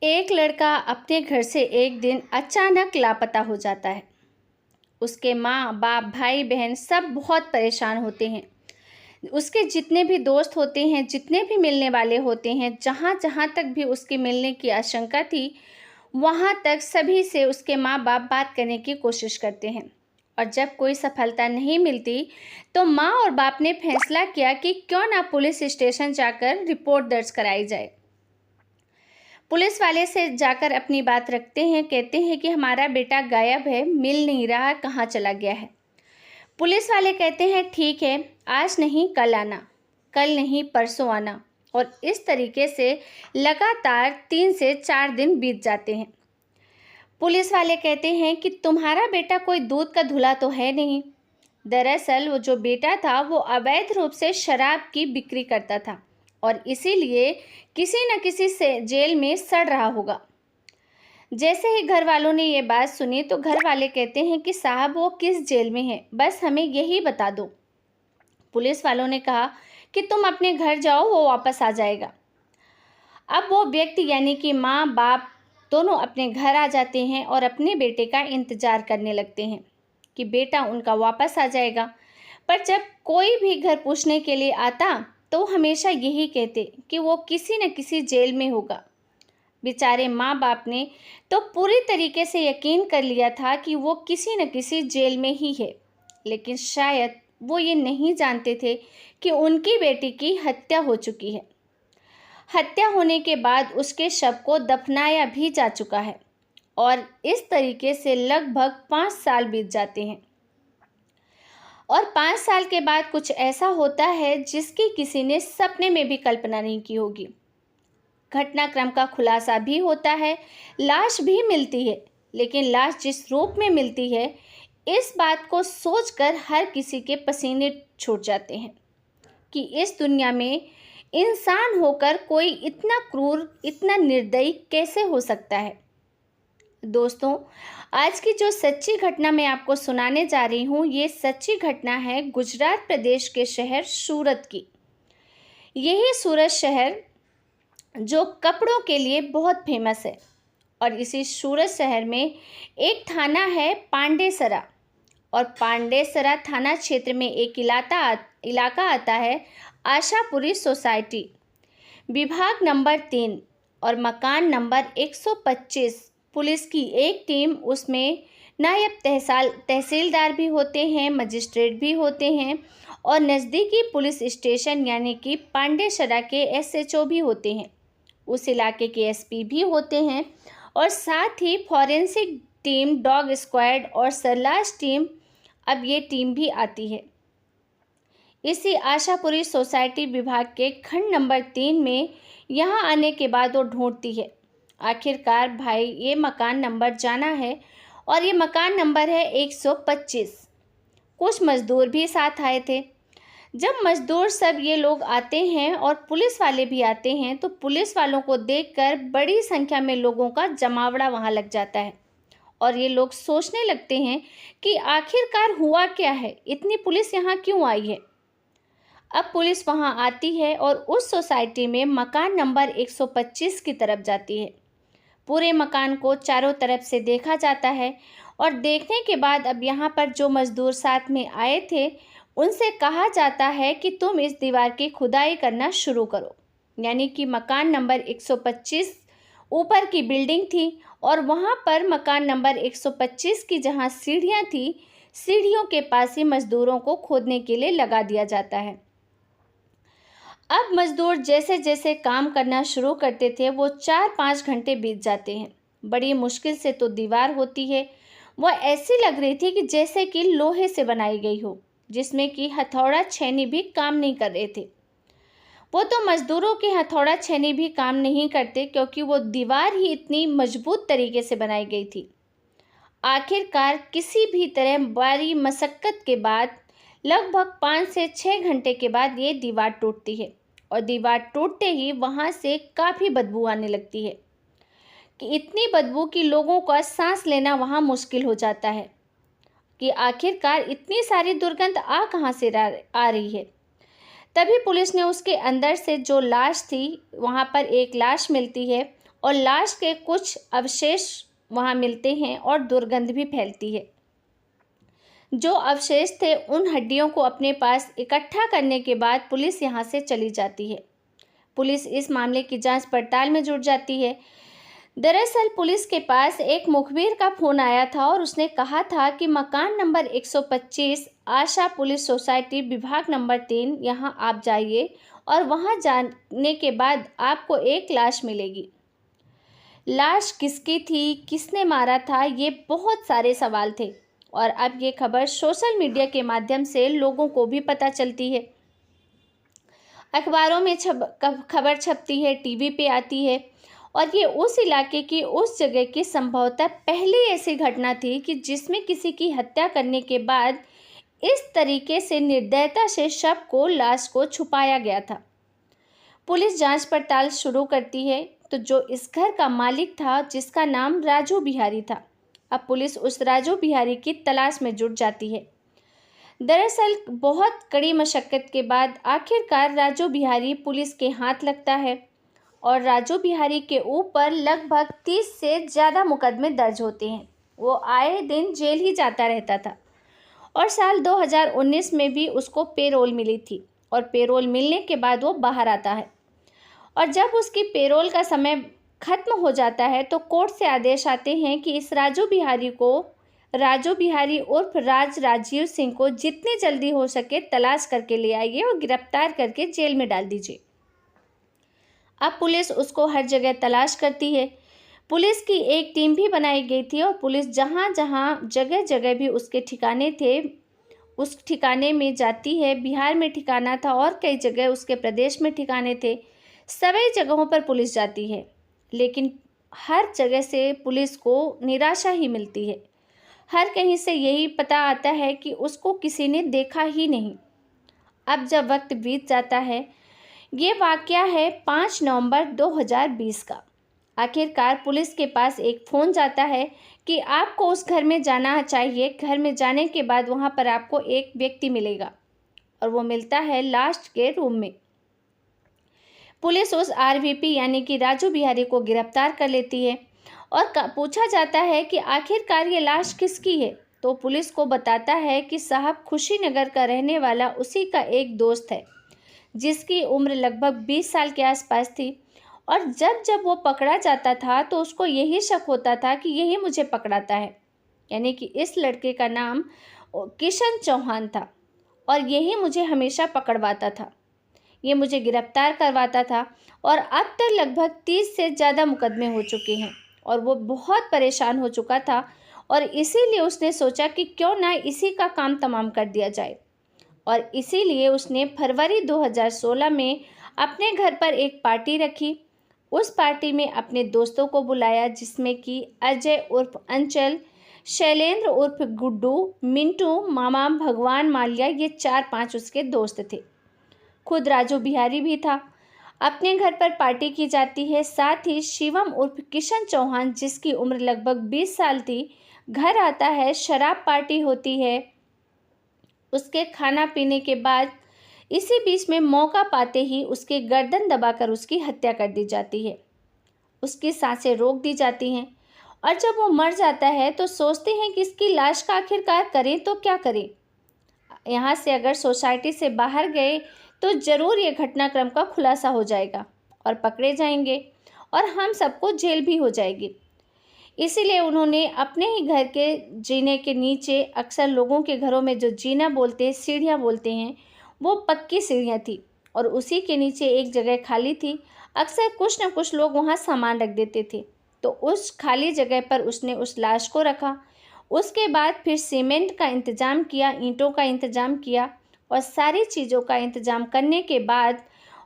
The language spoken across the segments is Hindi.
एक लड़का अपने घर से एक दिन अचानक लापता हो जाता है। उसके माँ बाप भाई बहन सब बहुत परेशान होते हैं। उसके जितने भी दोस्त होते हैं, जितने भी मिलने वाले होते हैं, जहाँ जहाँ तक भी उसके मिलने की आशंका थी, वहाँ तक सभी से उसके माँ बाप बात करने की कोशिश करते हैं। और जब कोई सफलता नहीं मिलती तो माँ और बाप ने फैसला किया कि क्यों ना पुलिस स्टेशन जाकर रिपोर्ट दर्ज कराई जाए। पुलिस वाले से जाकर अपनी बात रखते हैं, कहते हैं कि हमारा बेटा गायब है, मिल नहीं रहा, कहाँ चला गया है। पुलिस वाले कहते हैं ठीक है, आज नहीं कल आना, कल नहीं परसों आना। और इस तरीके से लगातार 3 से 4 दिन बीत जाते हैं। पुलिस वाले कहते हैं कि तुम्हारा बेटा कोई दूध का धुला तो है नहीं। दरअसल वो जो बेटा था वो अवैध रूप से शराब की बिक्री करता था और इसीलिए किसी न किसी से जेल में सड़ रहा होगा। जैसे ही घर वालों ने ये बात सुनी तो घर वाले कहते हैं कि साहब वो किस जेल में है, बस हमें यही बता दो। पुलिस वालों ने कहा कि तुम अपने घर जाओ, वो वापस आ जाएगा। अब वो व्यक्ति यानी कि माँ बाप दोनों अपने घर आ जाते हैं और अपने बेटे का इंतजार करने लगते हैं कि बेटा उनका वापस आ जाएगा। पर जब कोई भी घर पूछने के लिए आता तो हमेशा यही कहते कि वो किसी न किसी जेल में होगा। बेचारे माँ बाप ने तो पूरी तरीके से यकीन कर लिया था कि वो किसी न किसी जेल में ही है, लेकिन शायद वो ये नहीं जानते थे कि उनकी बेटी की हत्या हो चुकी है। हत्या होने के बाद उसके शव को दफनाया भी जा चुका है और इस तरीके से लगभग 5 साल बीत जाते हैं। और 5 साल के बाद कुछ ऐसा होता है जिसकी किसी ने सपने में भी कल्पना नहीं की होगी। घटनाक्रम का खुलासा भी होता है, लाश भी मिलती है, लेकिन लाश जिस रूप में मिलती है, इस बात को सोचकर हर किसी के पसीने छूट जाते हैं कि इस दुनिया में इंसान होकर कोई इतना क्रूर, इतना निर्दयी कैसे हो सकता है। दोस्तों, आज की जो सच्ची घटना मैं आपको सुनाने जा रही हूँ, ये सच्ची घटना है गुजरात प्रदेश के शहर सूरत की। यही सूरत शहर जो कपड़ों के लिए बहुत फेमस है और इसी सूरत शहर में एक थाना है पांडेसरा और पांडेसरा थाना क्षेत्र में एक इलाका आता है आशापुरी सोसाइटी, विभाग नंबर 3 और मकान नंबर 125। पुलिस की एक टीम, उसमें नायब तहसीलदार भी होते हैं, मजिस्ट्रेट भी होते हैं और नज़दीकी पुलिस स्टेशन यानी कि पांडेसरा के एसएचओ भी होते हैं, उस इलाके के एसपी भी होते हैं और साथ ही फॉरेंसिक टीम, डॉग स्क्वाड और सर्लास टीम, अब ये टीम भी आती है। इसी आशापुरी सोसाइटी विभाग के खंड नंबर 3 में यहाँ आने के बाद वो ढूंढती है। आखिरकार भाई ये मकान नंबर जाना है और ये मकान नंबर है 125। कुछ मज़दूर भी साथ आए थे। जब मज़दूर सब ये लोग आते हैं और पुलिस वाले भी आते हैं तो पुलिस वालों को देखकर बड़ी संख्या में लोगों का जमावड़ा वहाँ लग जाता है और ये लोग सोचने लगते हैं कि आखिरकार हुआ क्या है, इतनी पुलिस यहाँ क्यों आई है। अब पुलिस वहाँ आती है और उस सोसाइटी में मकान नंबर 125 की तरफ जाती है। पूरे मकान को चारों तरफ से देखा जाता है और देखने के बाद अब यहाँ पर जो मज़दूर साथ में आए थे उनसे कहा जाता है कि तुम इस दीवार की खुदाई करना शुरू करो। यानी कि मकान नंबर 125 ऊपर की बिल्डिंग थी और वहाँ पर मकान नंबर 125 की जहाँ सीढ़ियाँ थी, सीढ़ियों के पास ही मज़दूरों को खोदने के लिए लगा दिया जाता है। अब मज़दूर जैसे जैसे काम करना शुरू करते थे वो 4-5 घंटे बीत जाते हैं। बड़ी मुश्किल से तो दीवार होती है, वह ऐसी लग रही थी कि जैसे कि लोहे से बनाई गई हो, जिसमें कि हथौड़ा छेनी भी काम नहीं कर रहे थे। वो तो मज़दूरों के हथौड़ा छेनी भी काम नहीं करते क्योंकि वो दीवार ही इतनी मजबूत तरीके से बनाई गई थी। आखिरकार किसी भी तरह बड़ी मशक्क़त के बाद लगभग 5 से 6 घंटे के बाद ये दीवार टूटती है और दीवार टूटते ही वहाँ से काफ़ी बदबू आने लगती है कि इतनी बदबू कि लोगों का सांस लेना वहाँ मुश्किल हो जाता है कि आखिरकार इतनी सारी दुर्गंध आ कहाँ से आ रही है। तभी पुलिस ने उसके अंदर से जो लाश थी, वहाँ पर एक लाश मिलती है और लाश के कुछ अवशेष वहाँ मिलते हैं और दुर्गंध भी फैलती है। जो अवशेष थे उन हड्डियों को अपने पास इकट्ठा करने के बाद पुलिस यहाँ से चली जाती है। पुलिस इस मामले की जांच पड़ताल में जुट जाती है। दरअसल पुलिस के पास एक मुखबिर का फ़ोन आया था और उसने कहा था कि मकान नंबर 125 आशा पुलिस सोसाइटी विभाग नंबर 3 यहाँ आप जाइए और वहाँ जाने के बाद आपको एक लाश मिलेगी। लाश किसकी थी, किसने मारा था, ये बहुत सारे सवाल थे और अब ये खबर सोशल मीडिया के माध्यम से लोगों को भी पता चलती है। अखबारों में खबर छपती है, टीवी पे आती है और ये उस इलाके की, उस जगह की संभवतः पहली ऐसी घटना थी कि जिसमें किसी की हत्या करने के बाद इस तरीके से निर्दयता से शव को, लाश को छुपाया गया था। पुलिस जांच पड़ताल शुरू करती है तो जो इस घर का मालिक था, जिसका नाम राजू बिहारी था, अब पुलिस उस राजू बिहारी की तलाश में जुट जाती है। दरअसल बहुत कड़ी मशक्कत के बाद आखिरकार राजू बिहारी पुलिस के हाथ लगता है और राजू बिहारी के ऊपर लगभग 30 से ज़्यादा मुकदमे दर्ज होते हैं। वो आए दिन जेल ही जाता रहता था और साल 2019 में भी उसको पेरोल मिली थी और पेरोल मिलने के बाद वो बाहर आता है और जब उसकी पेरोल का समय खत्म हो जाता है तो कोर्ट से आदेश आते हैं कि इस राजू बिहारी उर्फ राजीव सिंह को जितनी जल्दी हो सके तलाश करके ले आइए और गिरफ्तार करके जेल में डाल दीजिए। अब पुलिस उसको हर जगह तलाश करती है। पुलिस की एक टीम भी बनाई गई थी और पुलिस जहाँ जगह जगह भी उसके ठिकाने थे, उस ठिकाने में जाती है। बिहार में ठिकाना था और कई जगह उसके प्रदेश में ठिकाने थे। सभी जगहों पर पुलिस जाती है लेकिन हर जगह से पुलिस को निराशा ही मिलती है। हर कहीं से यही पता आता है कि उसको किसी ने देखा ही नहीं। अब जब वक्त बीत जाता है, ये वाकया है 5 नवंबर 2020 का। आखिरकार पुलिस के पास एक फ़ोन जाता है कि आपको उस घर में जाना चाहिए। घर में जाने के बाद वहाँ पर आपको एक व्यक्ति मिलेगा और वो मिलता है लास्ट के रूम में। पुलिस उस आरवीपी यानी कि राजू बिहारी को गिरफ्तार कर लेती है और पूछा जाता है कि आखिरकार ये लाश किसकी है, तो पुलिस को बताता है कि साहब खुशीनगर का रहने वाला उसी का एक दोस्त है जिसकी उम्र लगभग 20 साल के आसपास थी और जब वो पकड़ा जाता था तो उसको यही शक होता था कि यही मुझे पकड़ाता है, यानी कि इस लड़के का नाम किशन चौहान था और यही मुझे हमेशा पकड़वाता था, ये मुझे गिरफ्तार करवाता था और अब तक लगभग 30 से ज़्यादा मुकदमे हो चुके हैं और वो बहुत परेशान हो चुका था और इसीलिए उसने सोचा कि क्यों ना इसी का काम तमाम कर दिया जाए और इसीलिए उसने फरवरी 2016 में अपने घर पर एक पार्टी रखी। उस पार्टी में अपने दोस्तों को बुलाया जिसमें कि अजय उर्फ अंचल, शैलेंद्र उर्फ गुड्डू, मिंटू, मामा भगवान माल्या, ये 4-5 उसके दोस्त थे। खुद राजू बिहारी भी था। अपने घर पर पार्टी की जाती है। साथ ही शिवम उर्फ किशन चौहान, जिसकी उम्र लगभग 20 साल थी, घर आता है। शराब पार्टी होती है। उसके खाना पीने के बाद इसी बीच में मौका पाते ही उसकी गर्दन दबाकर उसकी हत्या कर दी जाती है। उसकी सांसें रोक दी जाती हैं और जब वो मर जाता है तो सोचते हैं कि इसकी लाश का आखिरकार करें तो क्या करें। यहाँ से अगर सोसाइटी से बाहर गए तो ज़रूर ये घटनाक्रम का खुलासा हो जाएगा और पकड़े जाएंगे और हम सबको जेल भी हो जाएगी। इसीलिए उन्होंने अपने ही घर के जीने के नीचे, अक्सर लोगों के घरों में जो जीना बोलते हैं, सीढ़ियाँ बोलते हैं, वो पक्की सीढ़ियाँ थी और उसी के नीचे एक जगह खाली थी। अक्सर कुछ न कुछ लोग वहाँ सामान रख देते थे, तो उस खाली जगह पर उसने उस लाश को रखा। उसके बाद फिर सीमेंट का इंतज़ाम किया, ईंटों का इंतज़ाम किया और सारी चीज़ों का इंतज़ाम करने के बाद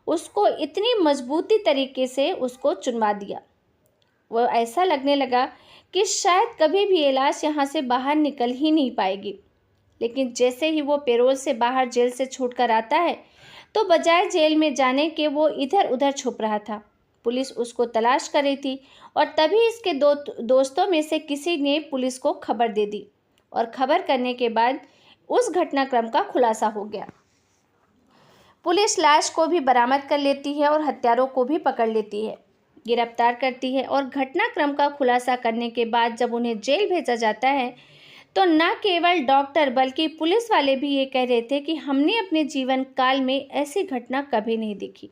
उसको इतनी मजबूती तरीके से उसको चुनवा दिया। वो ऐसा लगने लगा कि शायद कभी भी ये लाश यहाँ से बाहर निकल ही नहीं पाएगी। लेकिन जैसे ही वो पेरोल से बाहर जेल से छूट कर आता है तो बजाय जेल में जाने के वो इधर उधर छुप रहा था। पुलिस उसको तलाश कर रही थी और तभी इसके दोस्तों में से किसी ने पुलिस को खबर दे दी और खबर करने के बाद उस घटनाक्रम का खुलासा हो गया। पुलिस लाश को भी बरामद कर लेती है और हत्यारों को भी पकड़ लेती है। गिरफ्तार करती है और घटनाक्रम का खुलासा करने के बाद जब उन्हें जेल भेजा जाता है तो न केवल डॉक्टर बल्कि पुलिस वाले भी ये कह रहे थे कि हमने अपने जीवन काल में ऐसी घटना कभी नहीं देखी।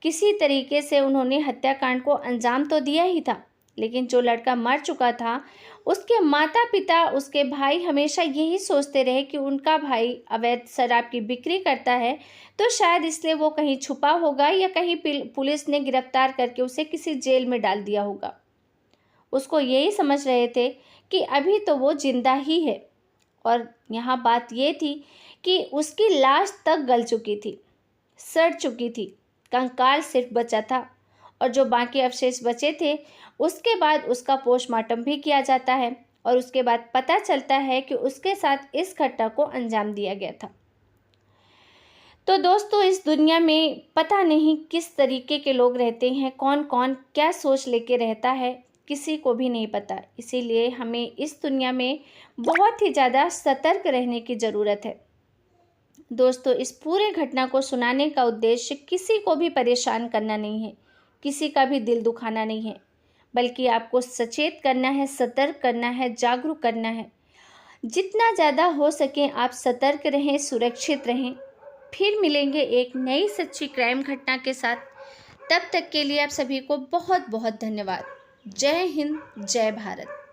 किसी तरीके से उन्होंने हत्याकांड को अंजाम तो दिया ही था, लेकिन जो लड़का मर चुका था उसके माता पिता, उसके भाई हमेशा यही सोचते रहे कि उनका भाई अवैध शराब की बिक्री करता है, तो शायद इसलिए वो कहीं छुपा होगा या कहीं पुलिस ने गिरफ्तार करके उसे किसी जेल में डाल दिया होगा। उसको यही समझ रहे थे कि अभी तो वो जिंदा ही है। और यहाँ बात ये थी कि उसकी लाश तक गल चुकी थी, सड़ चुकी थी, कंकाल सिर्फ बचा था और जो बाकी अवशेष बचे थे उसके बाद उसका पोस्टमार्टम भी किया जाता है और उसके बाद पता चलता है कि उसके साथ इस घटना को अंजाम दिया गया था। तो दोस्तों, इस दुनिया में पता नहीं किस तरीके के लोग रहते हैं, कौन कौन क्या सोच लेके रहता है, किसी को भी नहीं पता। इसीलिए हमें इस दुनिया में बहुत ही ज़्यादा सतर्क रहने की ज़रूरत है। दोस्तों, इस पूरे घटना को सुनाने का उद्देश्य किसी को भी परेशान करना नहीं है, किसी का भी दिल दुखाना नहीं है, बल्कि आपको सचेत करना है, सतर्क करना है, जागरूक करना है। जितना ज़्यादा हो सके आप सतर्क रहें, सुरक्षित रहें। फिर मिलेंगे एक नई सच्ची क्राइम घटना के साथ। तब तक के लिए आप सभी को बहुत बहुत धन्यवाद। जय हिंद, जय भारत।